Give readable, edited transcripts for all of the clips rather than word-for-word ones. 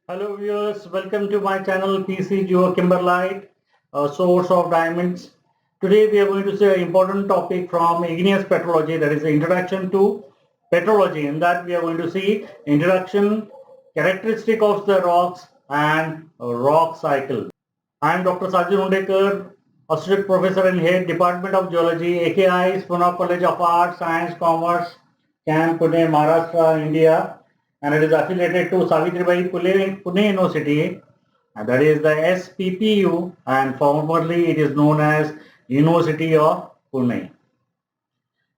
Hello viewers, welcome to my channel PC Geokimberlite, a source of diamonds. Today we are going to see an important topic from Igneous Petrology, that is the introduction to petrology. In that we are going to see introduction, characteristic of the rocks and rock cycle. I am Dr. Sajid Undekar, Associate Professor and Head Department of Geology, AKI, Pune College of Arts, Science, Commerce, Camp Pune, Maharashtra, India, and it is affiliated to Savitribai Pune University, and that is the SPPU, and formerly it is known as University of Pune.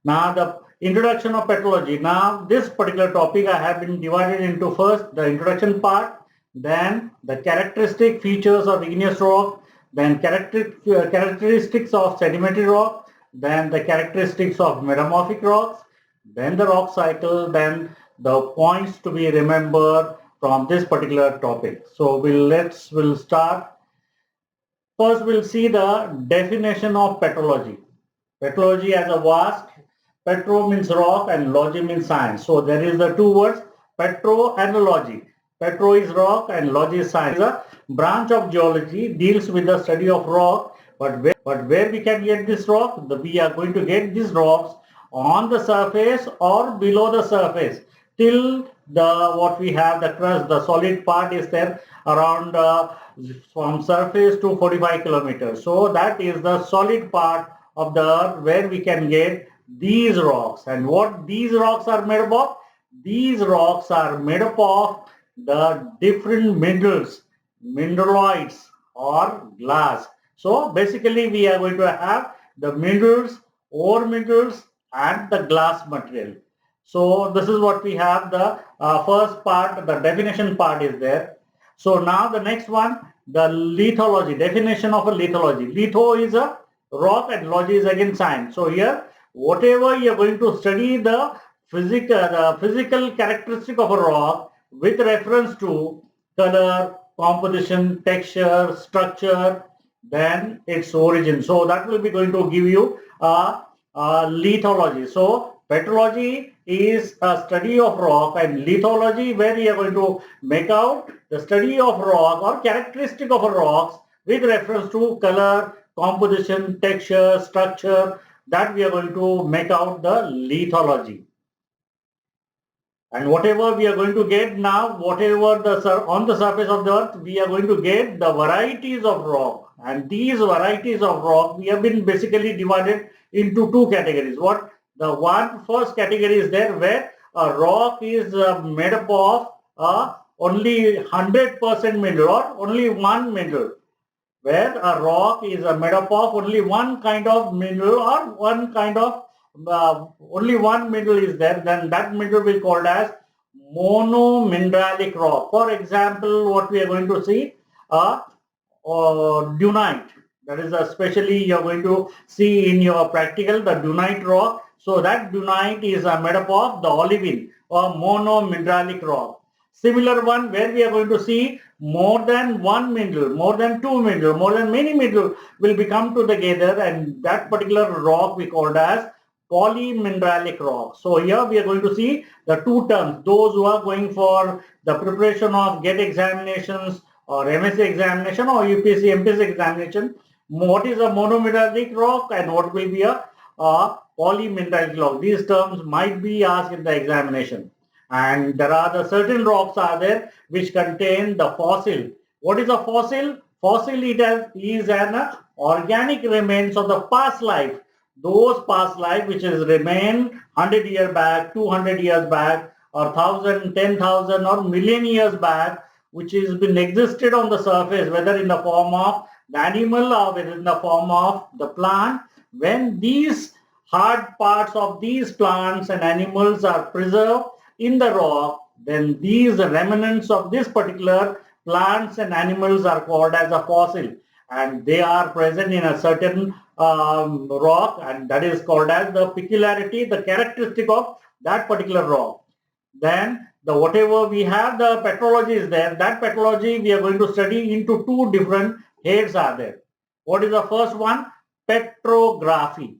Now the introduction of petrology. Now this particular topic I have been divided into first the introduction part, then the characteristic features of igneous rock, then characteristics of sedimentary rock, then the characteristics of metamorphic rocks, then the rock cycle, then the points to be remembered from this particular topic. So we'll start. First we'll see the definition of petrology. Petrology as a vast, petro means rock and logy means science. So there is the two words, petro and logy. Petro is rock and logy is science. A branch of geology deals with the study of rock, but where we can get this rock? We are going to get these rocks on the surface or below the surface till what we have, the crust, the solid part is there around from surface to 45 kilometers. So that is the solid part of the earth where we can get these rocks. And what these rocks are made up of? These rocks are made up of the different minerals, mineraloids or glass. So basically we are going to have the minerals, ore minerals and the glass material. So this is what we have. The first part, the definition part is there. So now the next one, the lithology, definition of a lithology. Litho is a rock and logy is again science. So here, whatever you are going to study the physical characteristic of a rock with reference to color, composition, texture, structure, then its origin. So that will be going to give you a lithology. So petrology is a study of rock, and lithology where we are going to make out the study of rock or characteristic of a rocks with reference to color, composition, texture, structure, that we are going to make out the lithology. And whatever we are going to get now, whatever on the surface of the earth, we are going to get the varieties of rock. And these varieties of rock, we have been basically divided into two categories. What? The first category is there where a rock is made up of only 100% mineral or only one mineral. Where a rock is made up of only one kind of mineral or one kind of only one mineral is there, then that mineral will be called as monomineralic rock. For example, what we are going to see, dunite. That is especially you are going to see in your practical, the dunite rock. So that dunite is made up of the olivine or monomineralic rock. Similar one where we are going to see more than one mineral, more than two mineral, more than many mineral will become together, and that particular rock we called as polymineralic rock. So here we are going to see the two terms. Those who are going for the preparation of GATE examinations or MSc examination or UPSc MPSc examination, what is a monomineralic rock and what will be a polymineralic rock? These terms might be asked in the examination. And there are the certain rocks are there which contain the fossil. What is a fossil? Fossil is an organic remains of the past life. Those past life which is remain 100 years back, 200 years back, or 1,000, 10,000 or million years back, which has been existed on the surface, whether in the form of the animal or whether in the form of the plant. When these hard parts of these plants and animals are preserved in the rock, then these remnants of this particular plants and animals are called as a fossil, and they are present in a certain rock, and that is called as the peculiarity, the characteristic of that particular rock. Then the whatever we have, the petrology is there. That petrology we are going to study into two different heads are there. What is the first one? Petrography.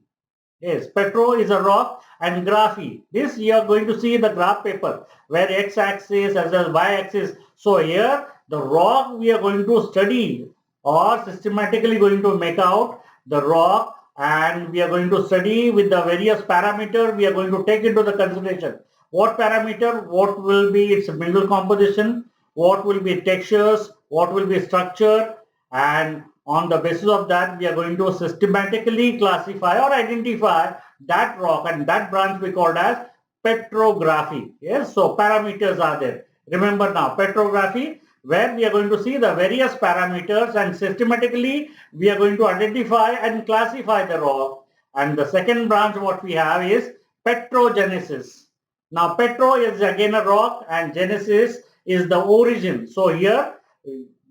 Yes, petro is a rock and graphy. This you are going to see the graph paper where x-axis as well as y-axis. So here the rock we are going to study or systematically going to make out the rock, and we are going to study with the various parameters we are going to take into the consideration. What parameter? What will be its mineral composition? What will be textures? What will be structure? And on the basis of that, we are going to systematically classify or identify that rock, and that branch we called as petrography. Yes, so parameters are there. Remember now, petrography, where we are going to see the various parameters, and systematically we are going to identify and classify the rock. And the second branch what we have is petrogenesis. Now petro is again a rock and genesis is the origin. So here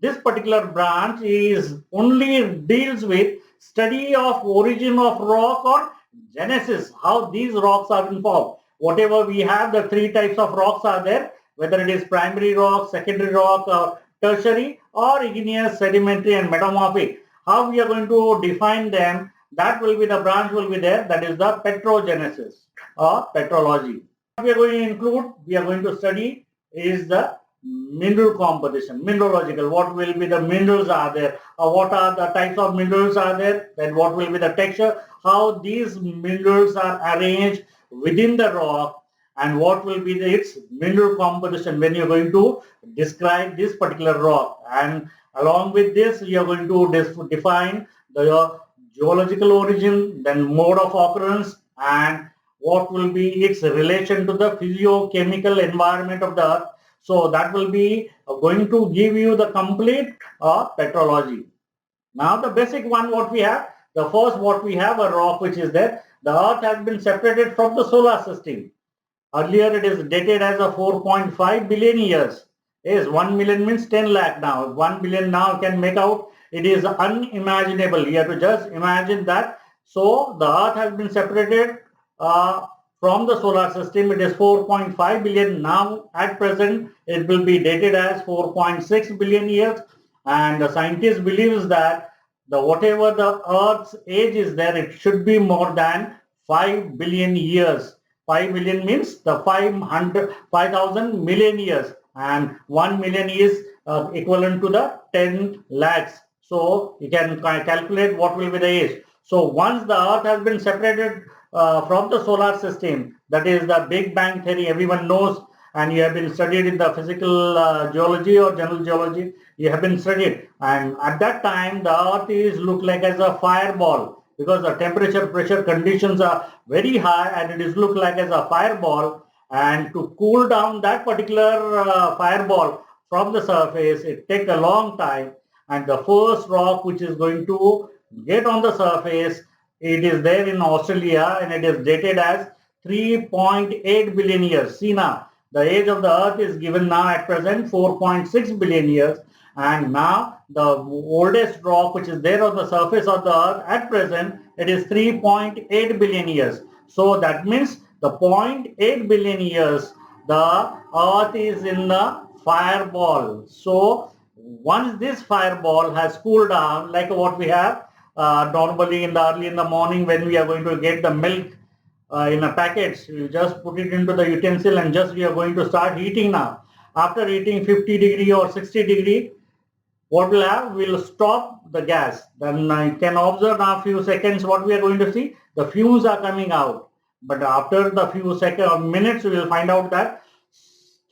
this particular branch is only deals with study of origin of rock or genesis, how these rocks are formed. Whatever we have, the three types of rocks are there, whether it is primary rock, secondary rock, or tertiary, or igneous, sedimentary, and metamorphic. How we are going to define them, that will be the branch will be there, that is the petrogenesis or petrology. What we are going to include, we are going to study is the mineral composition, mineralogical. What will be the minerals are there, or what are the types of minerals are there, then what will be the texture, how these minerals are arranged within the rock, and what will be its mineral composition when you're going to describe this particular rock. And along with this, you're going to define the geological origin, then mode of occurrence, and what will be its relation to the physiochemical environment of the earth. So that will be going to give you the complete petrology. Now the basic one what we have, the first what we have a rock which is there. The earth has been separated from the solar system. Earlier it is dated as a 4.5 billion years. Yes, 1 million means 10 lakh now. 1 billion now can make out. It is unimaginable. You have to just imagine that. So the earth has been separated from the solar system. It is 4.5 billion. Now at present it will be dated as 4.6 billion years. And the scientist believes that whatever the earth's age is there, it should be more than 5 billion years. 5 billion means the 5,000 million years, and 1 million is equivalent to the 10 lakhs. So you can calculate what will be the age. So once the earth has been separated from the solar system, that is the Big Bang theory, everyone knows, and you have been studied in the physical geology or general geology, you have been studied. And at that time, the earth is look like as a fireball, because the temperature pressure conditions are very high, and it is look like as a fireball. And to cool down that particular fireball from the surface, it takes a long time. And the first rock which is going to get on the surface, it is there in Australia, and it is dated as 3.8 billion years. See now, the age of the earth is given now at present 4.6 billion years. And now the oldest rock which is there on the surface of the earth at present, it is 3.8 billion years. So that means the 0.8 billion years, the earth is in the fireball. So once this fireball has cooled down, like what we have normally in the early in the morning when we are going to get the milk in a package, you just put it into the utensil and just we are going to start heating now. After heating 50 degree or 60 degree, what we'll have, we'll stop the gas. Then you can observe now few seconds what we are going to see. The fumes are coming out. But after the few seconds or minutes, we will find out that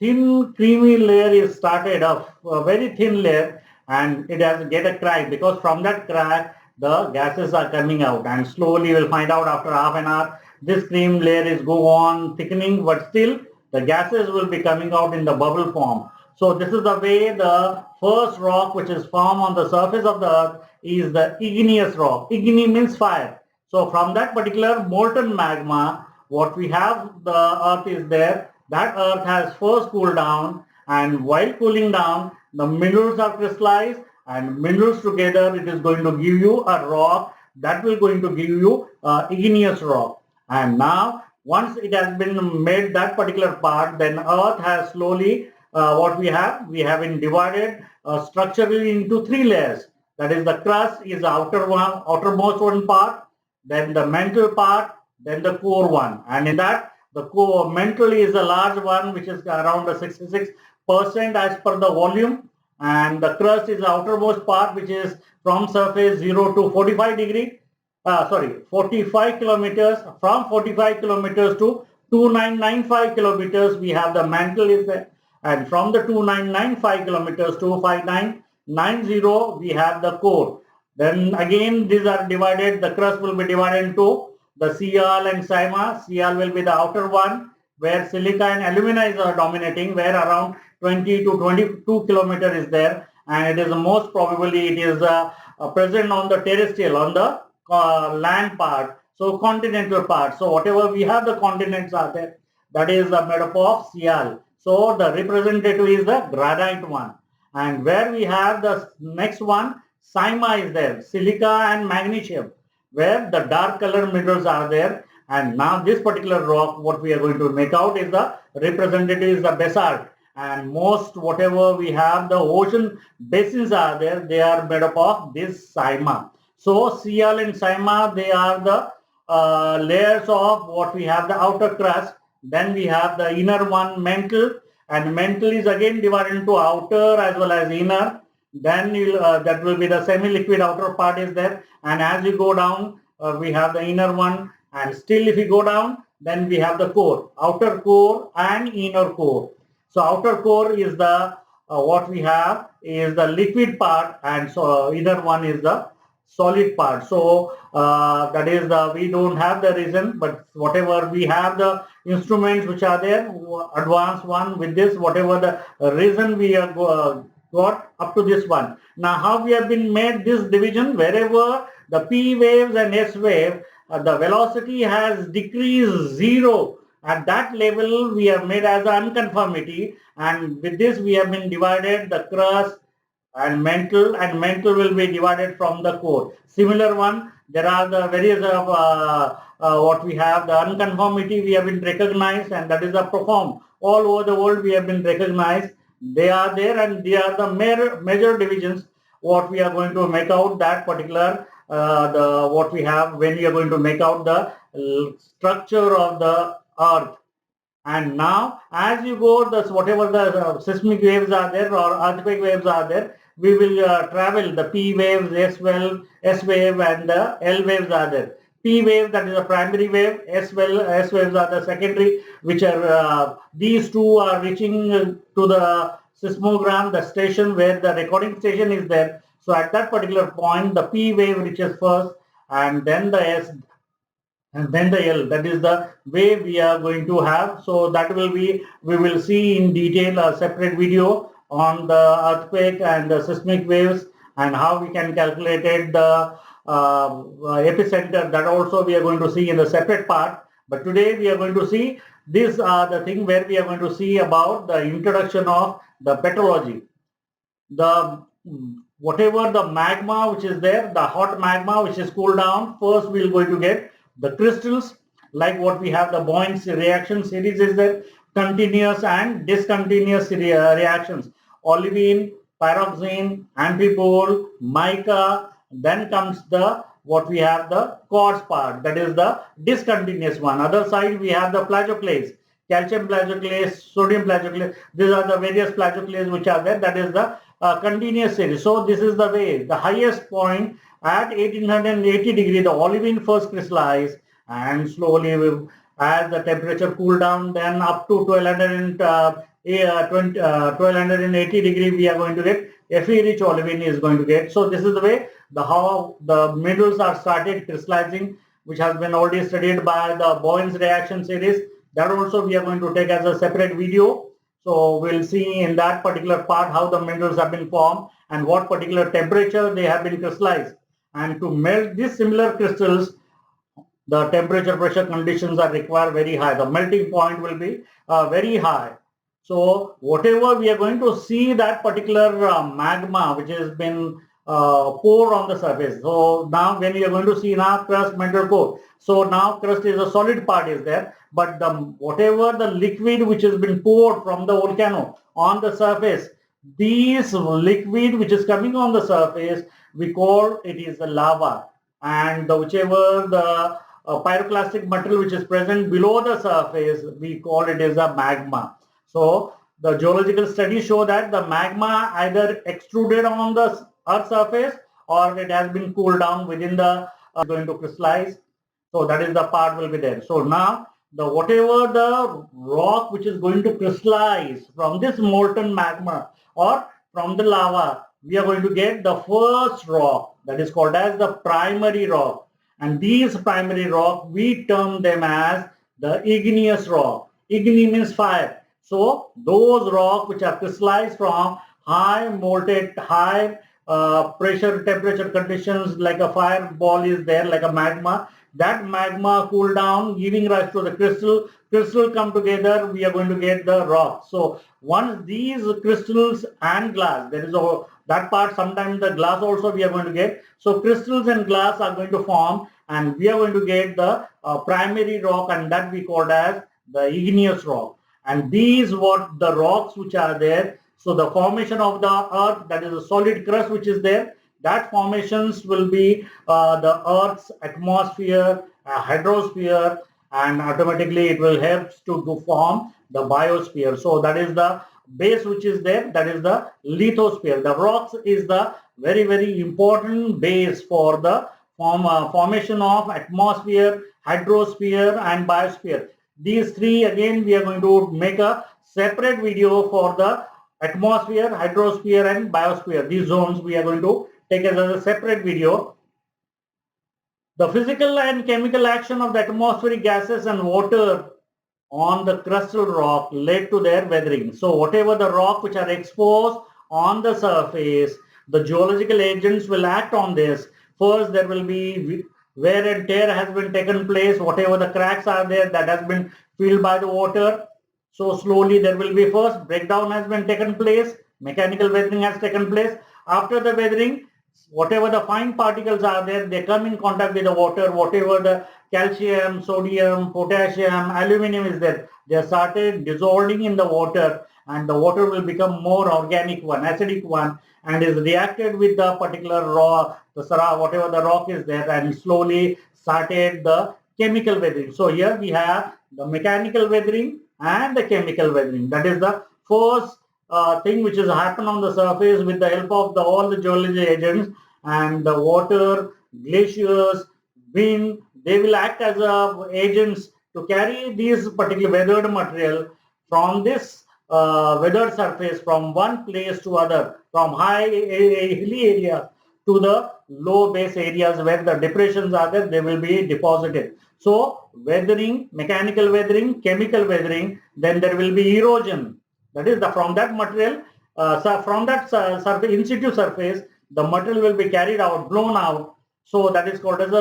thin creamy layer is started of a very thin layer, and it has get a crack, because from that crack the gases are coming out, and slowly we'll find out after half an hour this cream layer is go on thickening, but still the gases will be coming out in the bubble form. So this is the way the first rock which is formed on the surface of the earth is the igneous rock. Igni means fire. So from that particular molten magma, what we have, the earth is there. That earth has first cooled down, and while cooling down, the minerals are crystallized, and minerals together, it is going to give you a rock that will going to give you igneous rock. And now, once it has been made that particular part, then earth has slowly what we have been divided structurally into three layers. That is, the crust is the outermost one part, then the mantle part, then the core one. And in that, the core mantle is a large one, which is around 66% as per the volume, and the crust is the outermost part, which is from surface 0 to 45 degree. 45 kilometers. From 45 kilometers to 2995 kilometers, we have the mantle is there, and from the 2995 kilometers to 5990, we have the core. Then again, these are divided. The crust will be divided into the Cl and Sima. Cl will be the outer one, where silica and alumina is dominating, where around 20 to 22 kilometer is there, and it is most probably it is present on the terrestrial, on the land part, so continental part. So whatever we have, the continents are there, that is made up of Cl. So the representative is the granite one, and where we have the next one, Sima is there, silica and magnesium, where the dark color minerals are there. And now this particular rock, what we are going to make out is the representative is the basalt, and most whatever we have, the ocean basins are there, they are made up of this Sima. So Cl and Sima, they are the layers of what we have, the outer crust. Then we have the inner one, mantle, and mantle is again divided into outer as well as inner. Then that will be the semi-liquid outer part is there, and as you go down, we have the inner one, and still if you go down, then we have the core, outer core and inner core. So outer core is the what we have is the liquid part, and so inner one is the solid part. So that is the, we don't have the reason, but whatever we have the instruments which are there, advanced one with this, whatever the reason we are got up to this one. Now how we have been made this division, wherever the P waves and S wave, the velocity has decreased zero. At that level, we have made as an unconformity, and with this we have been divided the crust and mantle will be divided from the core. Similar one, there are the various of what we have, the unconformity we have been recognized, and that is a profound. All over the world we have been recognized. They are there, and they are the major divisions what we are going to make out that particular the what we have when we are going to make out the structure of the earth. And now as you go, this whatever the seismic waves are there or earthquake waves are there, we will travel the P waves, S wave, and the L waves are there. P wave, that is a primary wave. S waves are the secondary, which are these two are reaching to the seismogram, the station where the recording station is there. So at that particular point, the P wave reaches first, and then the S, and then the L. That is the way we are going to have. So that will be, we will see in detail a separate video on the earthquake and the seismic waves and how we can calculate it, the epicenter. That also we are going to see in the separate part. But today we are going to see these are the thing where we are going to see about the introduction of the petrology. The whatever the magma which is there, the hot magma which is cooled down, first we are going to get the crystals, like what we have, the buoyancy reaction series is there, continuous and discontinuous reactions, olivine, pyroxene, amphibole, mica. Then comes the what we have, the quartz part, that is the discontinuous one. Other side we have the plagioclase, calcium plagioclase, sodium plagioclase. These are the various plagioclase which are there. That is the continuous series. So this is the way, the highest point at 1880 degree, the olivine first crystallize, and slowly as the temperature cool down, then up to 1280 degree, we are going to get Fe rich olivine is going to get. So this is the way the how the minerals are started crystallizing, which has been already studied by the buoyancy reaction series. That also we are going to take as a separate video. So we'll see in that particular part how the minerals have been formed and what particular temperature they have been crystallized. And to melt these similar crystals, the temperature pressure conditions are required very high. The melting point will be very high. So whatever we are going to see, that particular magma which has been poured on the surface. So now when we are going to see now crust, mantle, core. So now crust is a solid part is there, but the whatever the liquid which has been poured from the volcano on the surface, these liquid which is coming on the surface, we call it is the lava, and whichever the pyroclastic material which is present below the surface, we call it as a magma. So the geological studies show that the magma either extruded on the Earth's surface or it has been cooled down within the going to crystallize. So that is the part will be there. So now the whatever the rock which is going to crystallize from this molten magma or from the lava, we are going to get the first rock that is called as the primary rock. And these primary rock, we term them as the igneous rock. Igni means fire. So those rock which are crystallized from high molten, high pressure, temperature conditions, like a fireball is there, like a magma. That magma cool down, giving rise to the crystal come together, we are going to get the rock. So once these crystals and glass, there is a that part, sometimes the glass also we are going to get. So crystals and glass are going to form and we are going to get the primary rock, and that we called as the igneous rock. And these what the rocks which are there. So the formation of the earth, that is a solid crust which is there, that formations will be the Earth's atmosphere, hydrosphere, and automatically it will help to form the biosphere. So that is the base which is there, that is the lithosphere. The rocks is the very, very important base for the formation of atmosphere, hydrosphere, and biosphere. These three again we are going to make a separate video for the atmosphere, hydrosphere, and biosphere. These zones we are going to take as a separate video. The physical and chemical action of the atmospheric gases and water on the crustal rock led to their weathering. So whatever the rock which are exposed on the surface, the geological agents will act on this. First, there will be wear and tear has been taken place. Whatever the cracks are there, that has been filled by the water. So slowly there will be first breakdown has been taken place. Mechanical weathering has taken place. After the weathering, whatever the fine particles are there, they come in contact with the water. Whatever the calcium, sodium, potassium, aluminum is there, they started dissolving in the water, and the water will become more organic one, acidic one, and is reacted with the particular rock, whatever the rock is there, and slowly started the chemical weathering. So here we have the mechanical weathering and the chemical weathering. That is the first thing which has happened on the surface with the help of all the geology agents, and the water, glaciers, wind, they will act as agents to carry these particular weathered material from this weathered surface from one place to other, from high hilly area to the low base areas where the depressions are there, they will be deposited. So weathering, mechanical weathering, chemical weathering, then there will be erosion. That is from that material, from that surface, in situ surface, the material will be carried out, blown out. So that is called as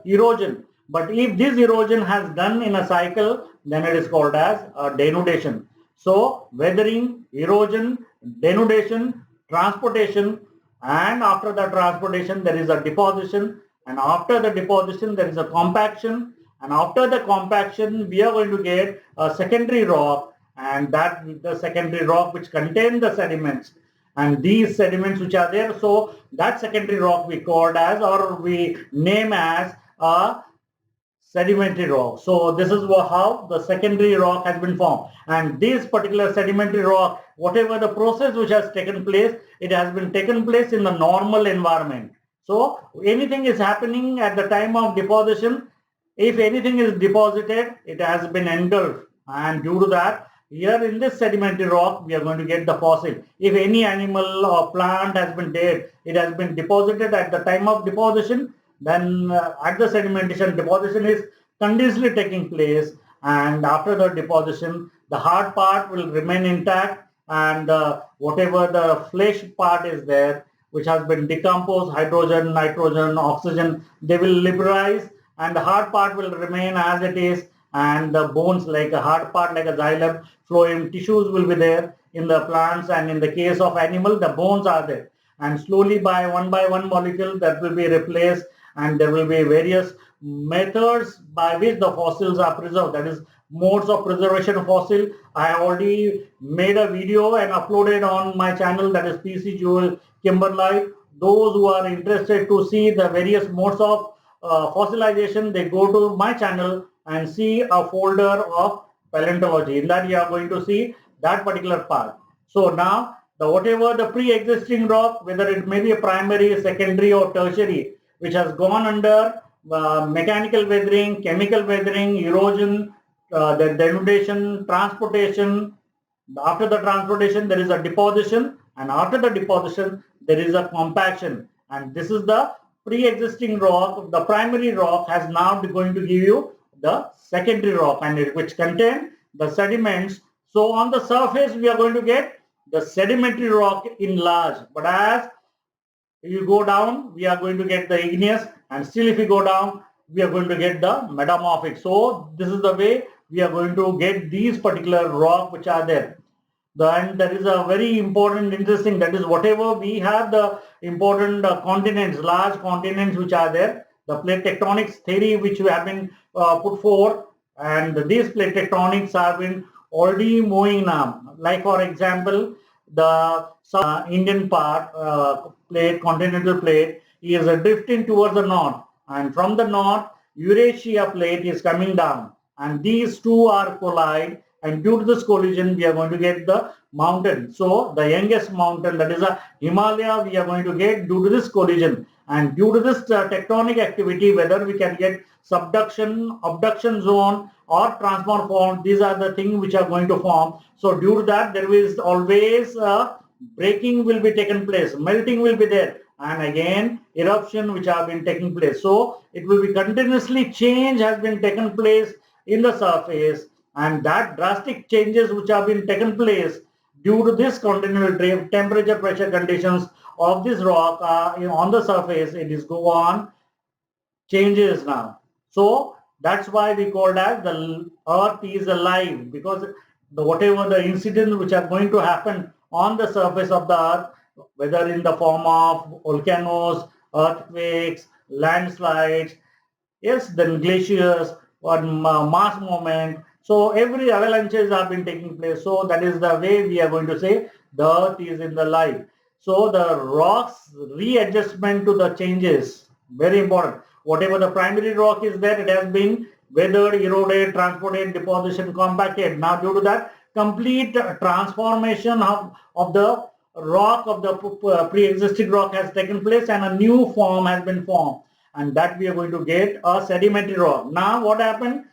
erosion. But if this erosion has done in a cycle, then it is called as denudation. So weathering, erosion, denudation, transportation, and after the transportation there is a deposition, and after the deposition there is a compaction, and after the compaction we are going to get a secondary rock, and that the secondary rock which contain the sediments, and these sediments which are there, so that secondary rock we called as, or we name as a sedimentary rock. So this is how the secondary rock has been formed, and this particular sedimentary rock, whatever the process which has taken place, it has been taken place in the normal environment. So anything is happening at the time of deposition. If anything is deposited, it has been engulfed, and due to that, here in this sedimentary rock, we are going to get the fossil. If any animal or plant has been dead, it has been deposited at the time of deposition, then at the sedimentation, deposition is continuously taking place, and after the deposition, the hard part will remain intact, and whatever the flesh part is there, which has been decomposed, hydrogen, nitrogen, oxygen, they will liberalize, and the hard part will remain as it is, and the bones, like a hard part like a xylem, phloem, tissues will be there in the plants, and in the case of animal, the bones are there, and slowly by one molecule that will be replaced, and there will be various methods by which the fossils are preserved, that is modes of preservation of fossil. I have already made a video and uploaded on my channel, that is PC Jewel Kimberlite. Those who are interested to see the various modes of fossilization, they go to my channel and see a folder of paleontology. In that you are going to see that particular part. So now whatever the pre-existing rock, whether it may be a primary, secondary or tertiary, which has gone under mechanical weathering, chemical weathering, erosion, the denudation, transportation. After the transportation, there is a deposition, and after the deposition, there is a compaction. And this is the pre-existing rock. The primary rock has now going to give you the secondary rock, and which contain the sediments. So on the surface, we are going to get the sedimentary rock in large. But as you go down, we are going to get the igneous, and still if you go down, we are going to get the metamorphic. So this is the way we are going to get these particular rock which are there. And there is a very important, interesting, that is whatever we have the important continents, large continents which are there, the plate tectonics theory which we have been put forth, and these plate tectonics have been already moving now. Like for example, the Indian part, plate, continental plate, is drifting towards the north, and from the north, Eurasia plate is coming down, and these two are collide, and due to this collision, we are going to get the mountain. So the youngest mountain, that is a Himalaya, we are going to get due to this collision. And due to this tectonic activity, whether we can get subduction, abduction zone or transform form, these are the things which are going to form. So due to that, there is always breaking will be taken place, melting will be there, and again eruption which have been taking place. So it will be continuously change has been taken place in the surface, and that drastic changes which have been taken place due to this continental temperature pressure conditions of this rock on the surface, it is go on changes now. So that's why we called as the earth is alive, because whatever the incidents which are going to happen on the surface of the earth, whether in the form of volcanoes, earthquakes, landslides, yes, then glaciers or mass movement. So every avalanches have been taking place. So that is the way we are going to say the earth is in the life. So the rocks readjustment to the changes, very important. Whatever the primary rock is there, it has been weathered, eroded, transported, deposition, compacted. Now due to that, complete transformation of the rock, of the pre-existing rock has taken place, and a new form has been formed. And that we are going to get a sedimentary rock. Now what happened?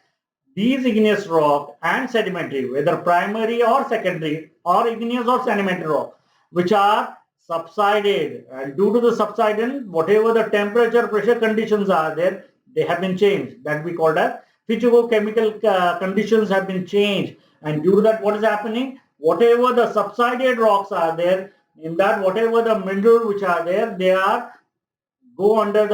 These igneous rock and sedimentary, whether primary or secondary or igneous or sedimentary rock, which are subsided, and due to the subsidence, whatever the temperature pressure conditions are there, they have been changed. That we call as physicochemical conditions have been changed, and due to that, what is happening? Whatever the subsided rocks are there, in that whatever the minerals which are there, they are go under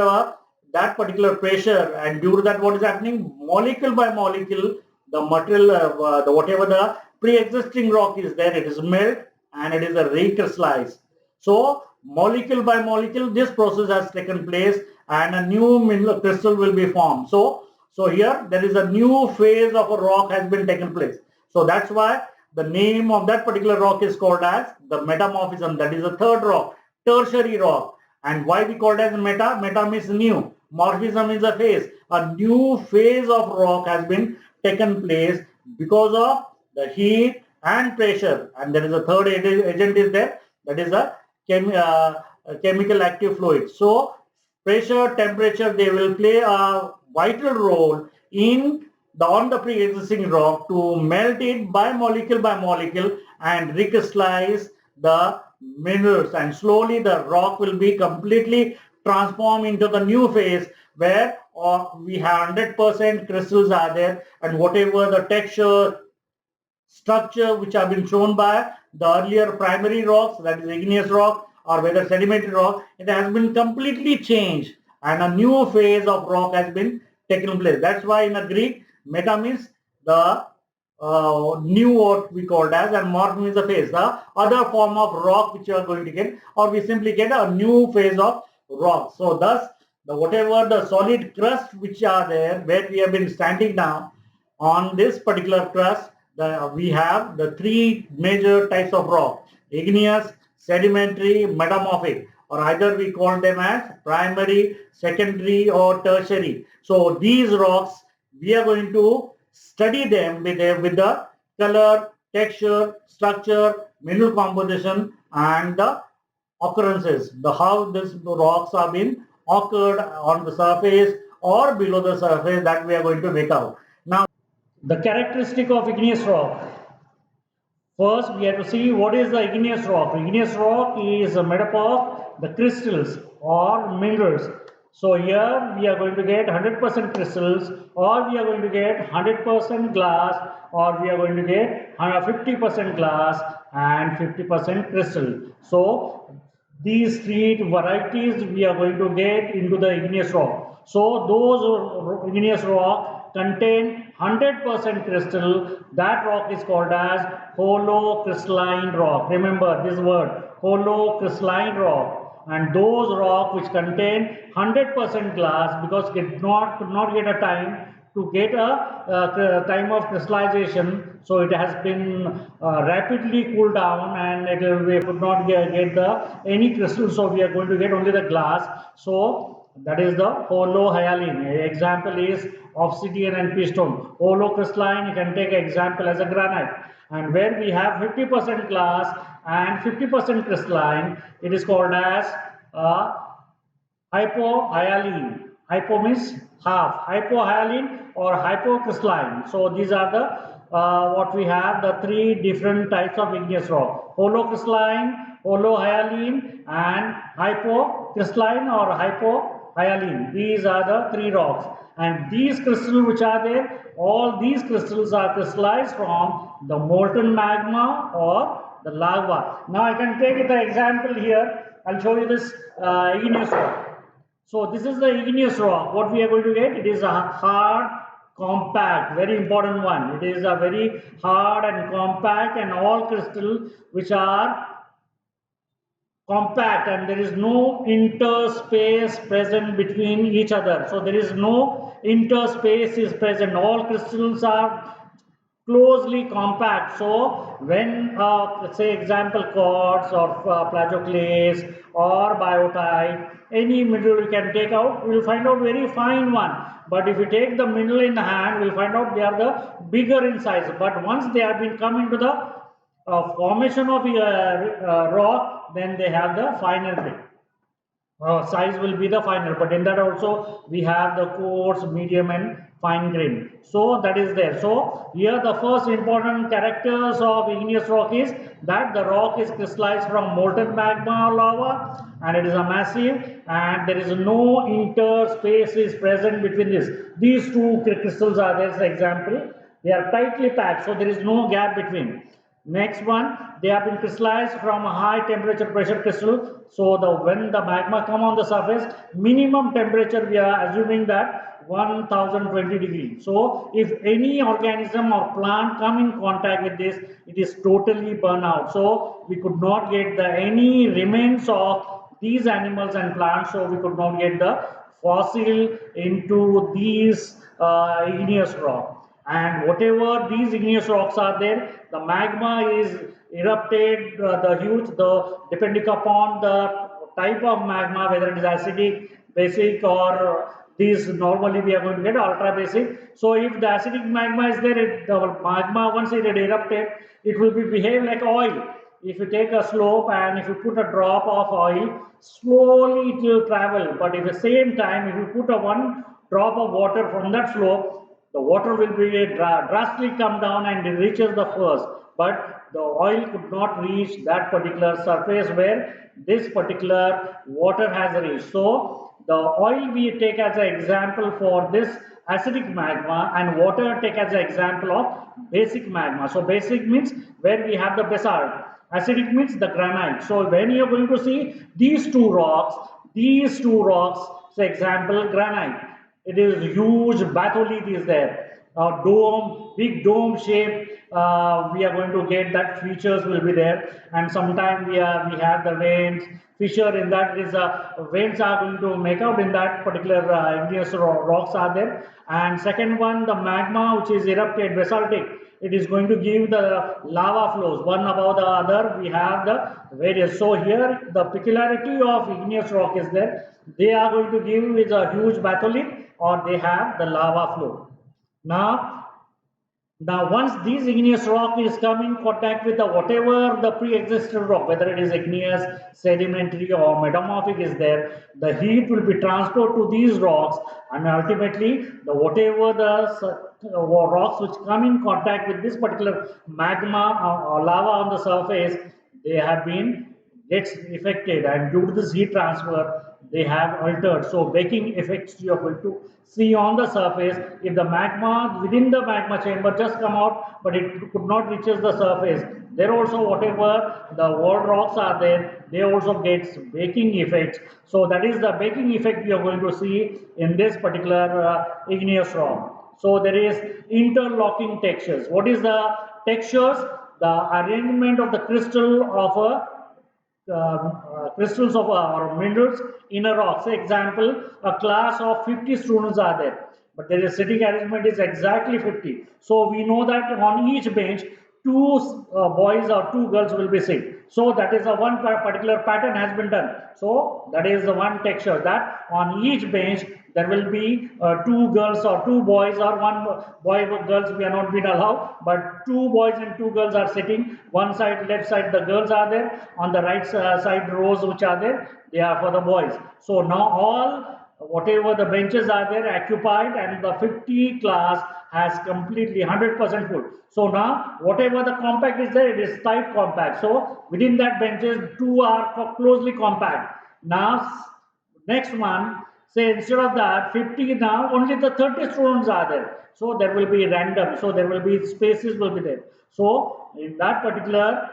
that particular pressure, and due to that, what is happening? Molecule by molecule, the material, whatever the pre-existing rock is there, it is melt and it is a recrystallized. So molecule by molecule, this process has taken place, and a new mineral crystal will be formed. So here there is a new phase of a rock has been taken place. So that's why the name of that particular rock is called as the metamorphism. That is the third rock, tertiary rock. And why we call it as meta? Meta means new. Morphism is a phase. A new phase of rock has been taken place because of the heat and pressure. And there is a third agent is there. That is a chemical active fluid. So pressure, temperature, they will play a vital role in on the pre-existing rock to melt it by molecule and recrystallize the minerals, and slowly the rock will be completely transformed into the new phase where we have 100% crystals are there, and whatever the texture, structure which have been shown by the earlier primary rocks, that is igneous rock or whether sedimentary rock, it has been completely changed and a new phase of rock has been taken place. That's why in a Greek, meta means the new, what we called as, and morph means the phase, the other form of rock which you are going to get, or we simply get a new phase of rock. So thus, whatever the solid crust which are there, where we have been standing now on this particular crust, we have the three major types of rock: igneous, sedimentary, metamorphic, or either we call them as primary, secondary, or tertiary. So these rocks, we are going to study them with the color, texture, structure, mineral composition, and the occurrences, the how these rocks have been occurred on the surface or below the surface, that we are going to make out. Now, the characteristic of igneous rock. First, we have to see what is the igneous rock. Igneous rock is made up of the crystals or minerals. So here we are going to get 100% crystals, or we are going to get 100% glass, or we are going to get 50% glass and 50% crystal. So these three varieties we are going to get into the igneous rock. So those igneous rock contain 100% crystal. That rock is called as hollow crystalline rock. Remember this word, hollow crystalline rock. And those rock which contain 100% glass, because could not get a time to get a time of crystallization, so it has been rapidly cooled down, and we could not get the any crystal, so we are going to get only the glass. So that is the hollow hyaline. Example is obsidian and piston. Hollow crystalline, you can take example as a granite. And where we have 50% glass and 50% crystalline, it is called as hypohyaline. Hypo means half. Hypohyaline or hypocrystalline. So these are the what we have, the three different types of igneous rock: holocrystalline, holohyaline, and hypocrystalline or hypohyaline. These are the three rocks. And these crystals which are there, all these crystals are crystallized from the molten magma or the lava. Now I can take the example here. I'll show you this igneous rock. So this is the igneous rock. What we are going to get? It is a hard, compact, very important one. It is a very hard and compact, and all crystals which are compact, and there is no interspace present between each other. So there is no interspace is present. All crystals are closely compact. So when let's say example quartz or plagioclase or biotite, any mineral you can take out, we will find out very fine one. But if you take the mineral in hand, we will find out they are the bigger in size. But once they have been come into the formation of rock, then they have the finer grain. Size will be the finer, but in that also we have the coarse, medium, and fine grain. So that is there. So here the first important characters of igneous rock is that the rock is crystallized from molten magma or lava, and it is a massive, and there is no interspace is present between this. These two crystals are there as example. They are tightly packed, so there is no gap between. Next one, they have been crystallized from a high temperature pressure crystal. So when the magma come on the surface, minimum temperature we are assuming that 1020 degrees. So if any organism or plant come in contact with this, it is totally burn out. So we could not get any remains of these animals and plants. So we could not get the fossil into these igneous rock. And whatever these igneous rocks are there, the magma is erupted, depending upon the type of magma, whether it is acidic, basic, or these normally we are going to get ultra basic. So if the acidic magma is there, the magma once it erupted, it will behave like oil. If you take a slope and if you put a drop of oil, slowly it will travel. But at the same time, if you put one drop of water from that slope, the water will be drastically come down and it reaches the first, but the oil could not reach that particular surface where this particular water has reached. So the oil we take as an example for this acidic magma, and water take as an example of basic magma. So basic means where we have the basalt, acidic means the granite. So when you are going to see these two rocks, say example granite, it is huge batholith is there, dome, big dome shape. We are going to get that features will be there, and sometimes we have the veins, fissure in that is veins are going to make out in that particular igneous rocks are there. And second one, the magma which is erupted basaltic, it is going to give the lava flows one above the other. We have the various. So here the peculiarity of igneous rock is there. They are going to give with a huge batholith, or they have the lava flow. Now Now, once this igneous rock is come in contact with the whatever the pre-existing rock, whether it is igneous, sedimentary, or metamorphic is there, the heat will be transferred to these rocks, and ultimately, the whatever the rocks which come in contact with this particular magma or lava on the surface, they have been gets affected, and due to this heat transfer they have altered. So baking effects you are going to see on the surface. If the magma within the magma chamber just come out but it could not reaches the surface, there also whatever the wall rocks are there, they also gets baking effects. So that is the baking effect you are going to see in this particular igneous rock. So there is interlocking textures. What is the textures? The arrangement of the crystal of a crystals of or minerals in a rock. Say example, a class of 50 students are there, but their sitting arrangement is exactly 50. So we know that on each bench, two boys or two girls will be sitting. So that is a one particular pattern has been done. So that is the one texture, that on each bench there will be two girls or two boys, or one boy or girls we are not being allowed, but two boys and two girls are sitting. One side, left side the girls are there, on the right side rows which are there, they are for the boys. So now all whatever the benches are there occupied, and the 50 class has completely 100% full. So now whatever the compact is there, it is tight compact. So within that benches two are closely compact. Now next one, say instead of that 50, now only the 30 students are there. So there will be random. So there will be spaces will be there. So in that particular,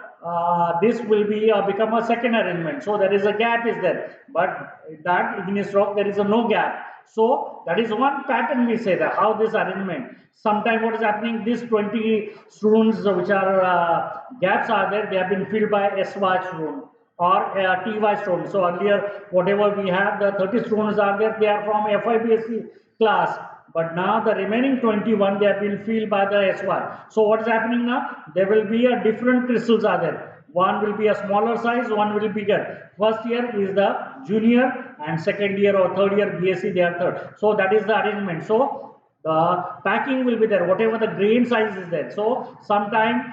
this will be become a second arrangement. So there is a gap is there, but that igneous rock there is a no gap. So that is one pattern we say that how this arrangement. Sometimes what is happening? These 20 students which are gaps are there. They have been filled by SY student or TY students. So earlier, whatever we have, the 30 students are there, they are from FIBSC class. But now the remaining 21, they have been filled by the SY. So what is happening now? There will be a different crystals are there. One will be a smaller size, one will be bigger. First year is the junior, and second year or third year BSc, they are third. So that is the arrangement. So the packing will be there, whatever the grain size is there. So sometimes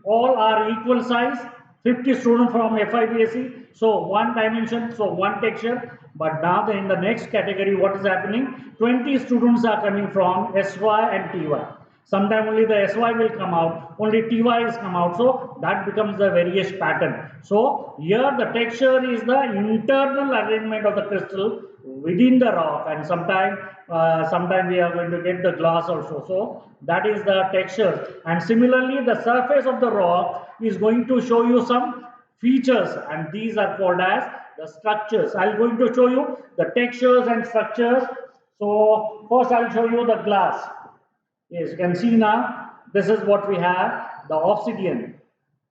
all are equal size, 50 students from FIBSc, so one dimension, so one texture. But now in the next category, what is happening? 20 students are coming from SY and TY. Sometimes only the SY will come out, only TY is come out, so that becomes the various pattern. So here the texture is the internal arrangement of the crystal within the rock, and sometime we are going to get the glass also. So that is the texture, and similarly the surface of the rock is going to show you some features, and these are called as the structures. I'm going to show you the textures and structures. So first I'll show you the glass. Yes, you can see now, this is what we have, the obsidian.